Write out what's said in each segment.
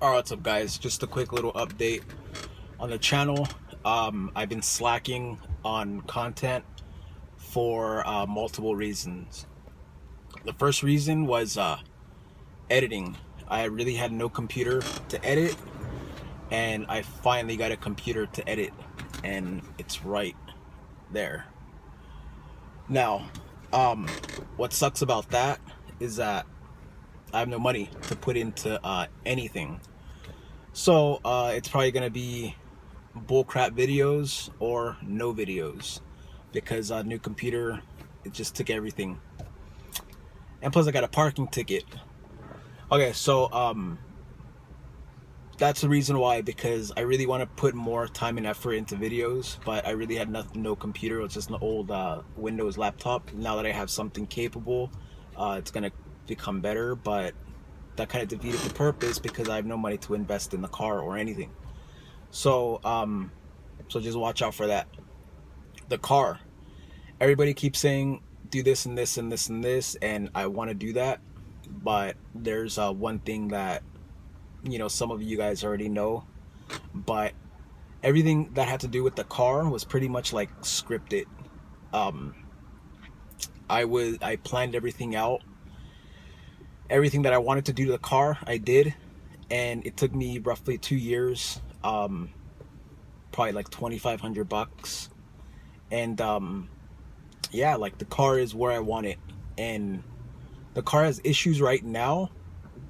Alright, what's up guys? Just a quick little update on the channel. I've been slacking on content for multiple reasons. The first reason was editing. I really had no computer to edit, and I finally got a computer to edit, and it's right there. Now, what sucks about that is that I have no money to put into anything. So it's probably gonna be bullcrap videos or no videos, because new computer, it just took everything. And plus I got a parking ticket. Okay, so that's the reason why, because I really want to put more time and effort into videos, but I really had no computer. It was just an old Windows laptop. Now that I have something capable, it's gonna become better, but that kind of defeated the purpose because I have no money to invest in the car or anything. So so just watch out for that. The car, everybody keeps saying do this and this and this and this, and I want to do that, but there's one thing that, you know, some of you guys already know, but everything that had to do with the car was pretty much like scripted. I planned everything out. Everything that I wanted to do to the car, I did, and it took me roughly 2 years, probably like $2,500, and yeah, like the car is where I want it, and the car has issues right now,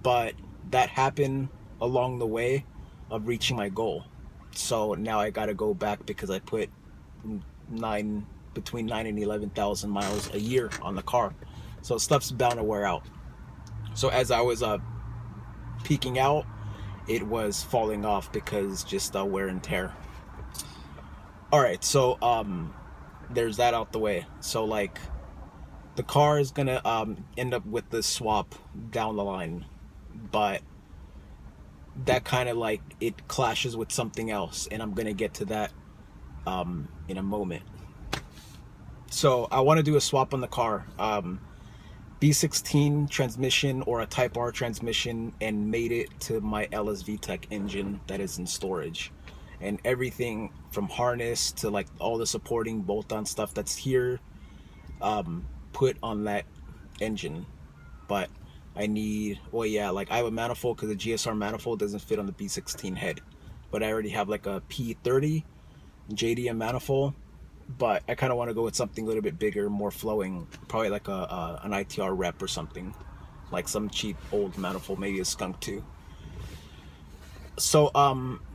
but that happened along the way of reaching my goal. So now I gotta go back because I put between 9 and 11,000 miles a year on the car, so stuff's bound to wear out. So as I was peaking out, it was falling off because just wear and tear. All right, so there's that out the way. So like the car is gonna end up with the swap down the line, but that kind of like it clashes with something else, and I'm gonna get to that in a moment. So I want to do a swap on the car. B16 transmission or a Type R transmission, and made it to my LSV Tech engine that is in storage, and everything from harness to like all the supporting bolt-on stuff that's here, put on that engine. But I need, well, yeah, like I have a manifold because the GSR manifold doesn't fit on the B16 head, but I already have like a P30 JDM manifold. But I kind of want to go with something a little bit bigger, more flowing, probably like an ITR rep or something, like some cheap old manifold, maybe a skunk too. So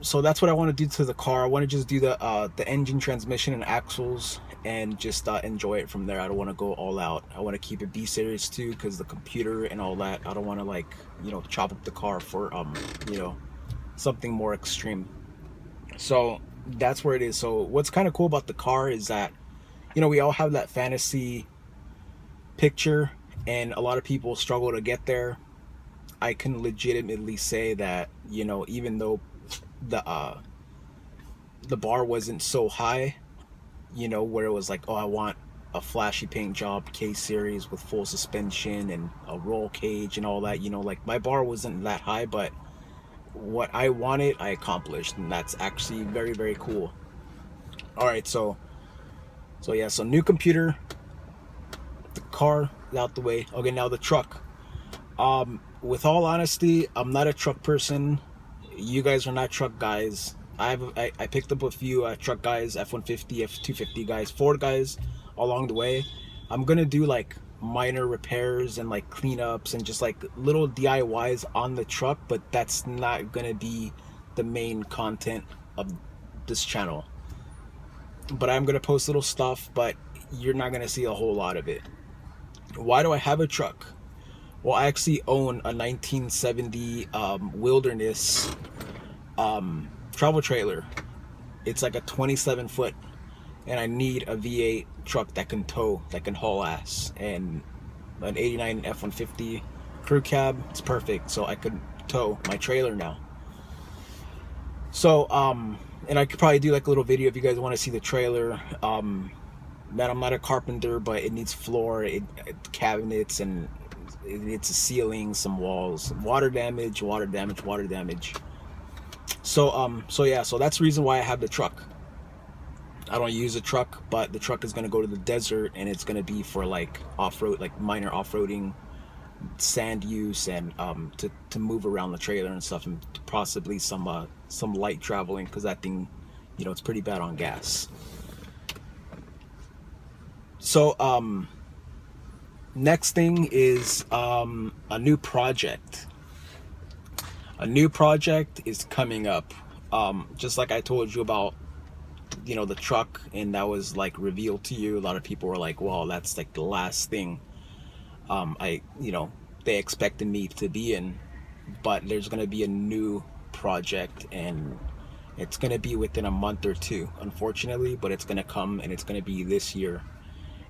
so that's what I want to do to the car. I want to just do the engine, transmission, and axles, and just enjoy it from there. I don't want to go all out. I want to keep it B series too, because the computer and all that, I don't want to, like, you know, chop up the car for you know, something more extreme. So that's where it is. So what's kind of cool about the car is that, you know, we all have that fantasy picture, and a lot of people struggle to get there. I can legitimately say that, you know, even though the bar wasn't so high, you know, where it was like, oh, I want a flashy paint job K series with full suspension and a roll cage and all that, you know, like my bar wasn't that high, but what I wanted, I accomplished, and that's actually very, very cool. All right, so yeah, so new computer, the car out the way. Okay, now the truck. With all honesty, I'm not a truck person. You guys are not truck guys. I picked up a few truck guys, F-150, F-250 guys, Ford guys along the way. I'm gonna do like minor repairs and like cleanups and just like little DIYs on the truck, but that's not gonna be the main content of this channel. But I'm gonna post little stuff, but you're not gonna see a whole lot of it. Why do I have a truck? Well, I actually own a 1970 Wilderness travel trailer. It's like a 27-foot, and I need a V8 truck that can tow, that can haul ass, and an 89 F-150 crew cab. It's perfect, so I could tow my trailer now. So and I could probably do like a little video if you guys want to see the trailer. Man, I'm not a carpenter, but it needs floor, cabinets, and It's a ceiling, some walls, water damage, water damage, water damage. So yeah, so that's the reason why I have the truck. I don't use a truck, but the truck is gonna go to the desert, and it's gonna be for like off-road, like minor off-roading, sand use, and to move around the trailer and stuff, and possibly some light traveling, because that thing, you know, it's pretty bad on gas. So next thing is a new project. A new project is coming up. Just like I told you about, you know, the truck, and that was like revealed to you. A lot of people were like, well, that's like the last thing you know, they expected me to be in. But there's gonna be a new project, and it's gonna be within a month or two, unfortunately, but it's gonna come, and it's gonna be this year.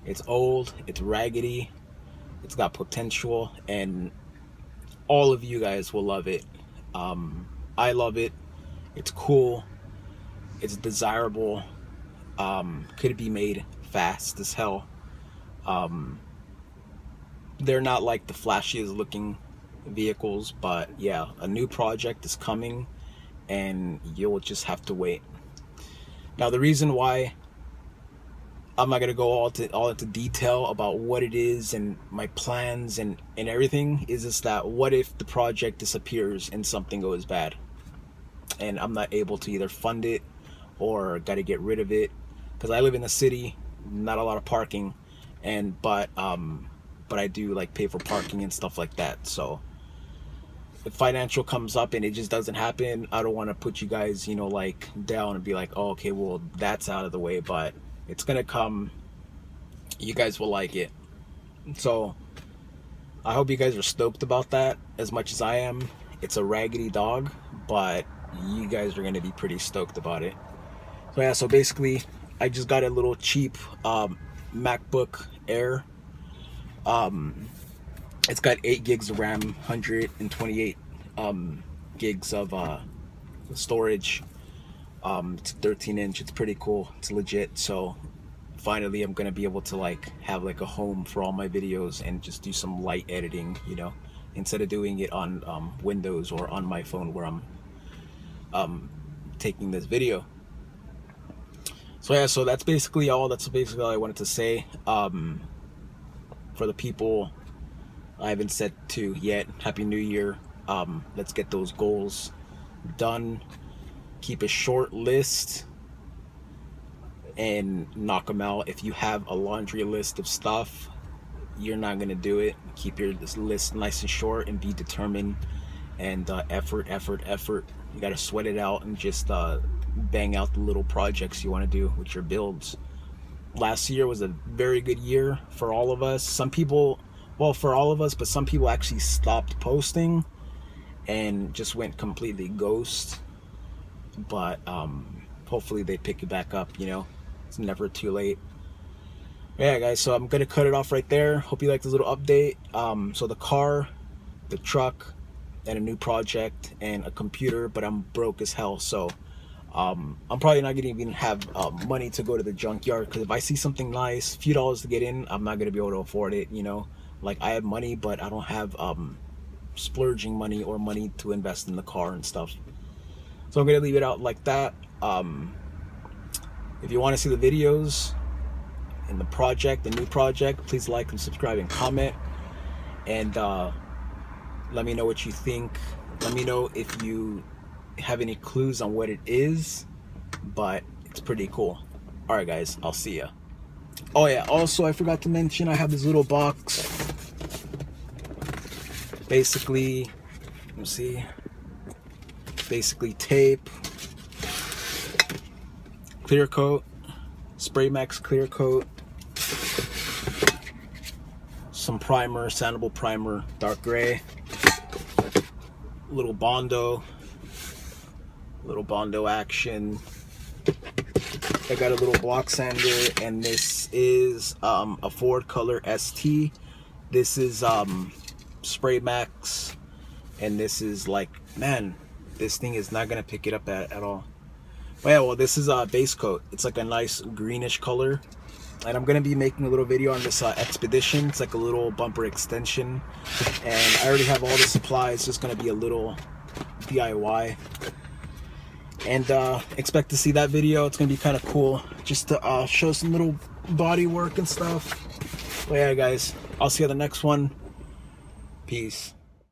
It's old, it's raggedy, it's got potential, and all of you guys will love it. I love it. It's cool. It's desirable. Could be made fast as hell. They're not like the flashiest looking vehicles, but yeah, a new project is coming, and you'll just have to wait. Now, the reason why I'm not gonna go all into detail about what it is and my plans and everything is just that, what if the project disappears and something goes bad, and I'm not able to either fund it or got to get rid of it, because I live in the city, not a lot of parking, and but I do like pay for parking and stuff like that. So if financial comes up and it just doesn't happen, I don't want to put you guys, you know, like down and be like, oh, okay, well, that's out of the way, but it's gonna come. You guys will like it. So I hope you guys are stoked about that as much as I am. It's a raggedy dog, but you guys are gonna be pretty stoked about it. So yeah, so basically I just got a little cheap MacBook Air. It's got 8 gigs of RAM, 128 gigs of storage. It's 13-inch. It's pretty cool. It's legit. So finally I'm gonna be able to like have like a home for all my videos and just do some light editing, you know, instead of doing it on Windows or on my phone where I'm taking this video. So yeah, so that's basically all I wanted to say. For the people I haven't said to yet, Happy New Year. Let's get those goals done. Keep a short list and knock them out. If you have a laundry list of stuff, you're not gonna do it. Keep your list nice and short and be determined, and effort. You gotta sweat it out and just bang out the little projects you want to do with your builds. Last year was a very good year for all of us. Some people, well, for all of us, but some people actually stopped posting and just went completely ghost. But hopefully they pick it back up, you know. It's never too late. Yeah, guys, so I'm gonna cut it off right there. Hope you liked this little update. So the car, the truck, and a new project, and a computer, but I'm broke as hell, so I'm probably not gonna even have money to go to the junkyard, because if I see something nice, a few dollars to get in, I'm not gonna be able to afford it, you know. Like, I have money, but I don't have splurging money or money to invest in the car and stuff. So I'm gonna leave it out like that. If you want to see the videos and the project, the new project, please like and subscribe and comment, and let me know what you think. Let me know if you have any clues on what it is, but it's pretty cool. All right, guys, I'll see ya. Oh yeah, also I forgot to mention, I have this little box. Basically, let me see. Basically tape, clear coat, Spray Max clear coat, some primer, sandable primer, dark gray, little Bondo action. I got a little block sander, and this is a Ford Color ST. This is Spray Max, and this is like, man, this thing is not gonna pick it up at all. But yeah, well, this is a base coat. It's like a nice greenish color. And I'm gonna be making a little video on this Expedition. It's like a little bumper extension, and I already have all the supplies. It's just gonna be a little DIY, and expect to see that video. It's gonna be kind of cool, just to show some little body work and stuff. But yeah, guys, I'll see you on the next one. Peace.